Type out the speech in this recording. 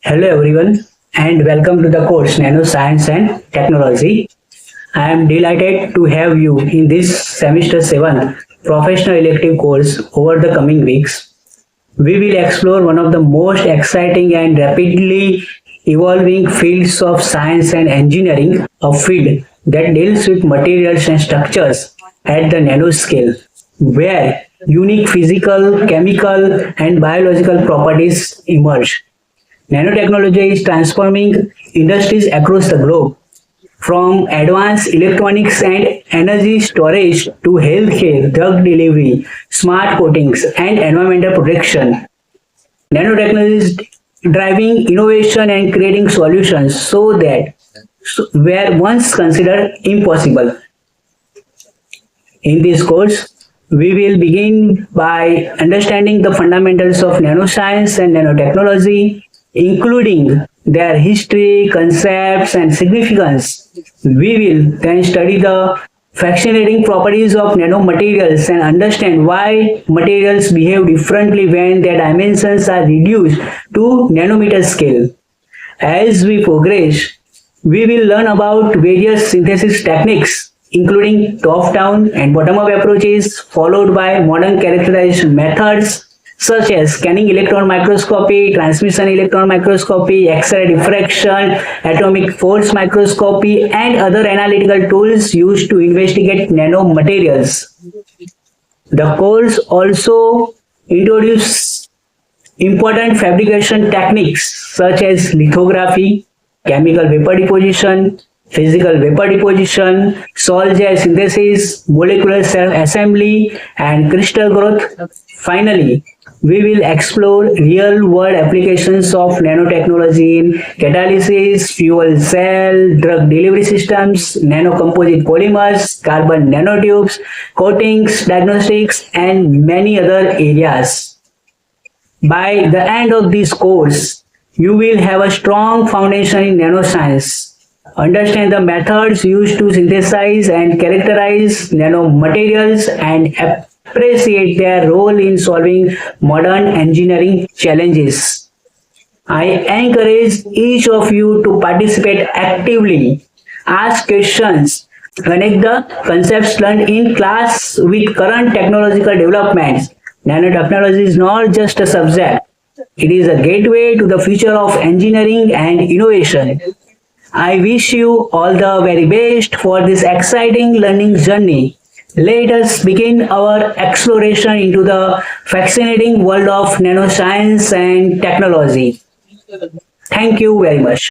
Hello everyone and welcome to the course Nanoscience and Technology. I am delighted to have you in this semester 7 professional elective course over the coming weeks. We will explore one of the most exciting and rapidly evolving fields of science and engineering, a field that deals with materials and structures at the nanoscale, where unique physical, chemical, and biological properties emerge. Nanotechnology is transforming industries across the globe, from advanced electronics and energy storage to healthcare, drug delivery, smart coatings, and environmental protection. Nanotechnology is driving innovation and creating solutions were once considered impossible. In this course, we will begin by understanding the fundamentals of nanoscience and nanotechnology, including their history, concepts, and significance. We will then study the fascinating properties of nanomaterials and understand why materials behave differently when their dimensions are reduced to nanometer scale. As we progress, we will learn about various synthesis techniques, including top-down and bottom-up approaches, followed by modern characterization methods such as scanning electron microscopy, transmission electron microscopy, X-ray diffraction, atomic force microscopy, and other analytical tools used to investigate nanomaterials. The course also introduces important fabrication techniques such as lithography, chemical vapor deposition, physical vapor deposition, Solvay synthesis, molecular cell assembly, and crystal growth. Finally, we will explore real-world applications of nanotechnology in catalysis, fuel cell, drug delivery systems, nanocomposite polymers, carbon nanotubes, coatings, diagnostics, and many other areas. By the end of this course, you will have a strong foundation in nanoscience, understand the methods used to synthesize and characterize nanomaterials, and appreciate their role in solving modern engineering challenges. I encourage each of you to participate actively, ask questions, connect the concepts learned in class with current technological developments. Nanotechnology is not just a subject, it is a gateway to the future of engineering and innovation. I wish you all the very best for this exciting learning journey. Let us begin our exploration into the fascinating world of nanoscience and technology. Thank you very much.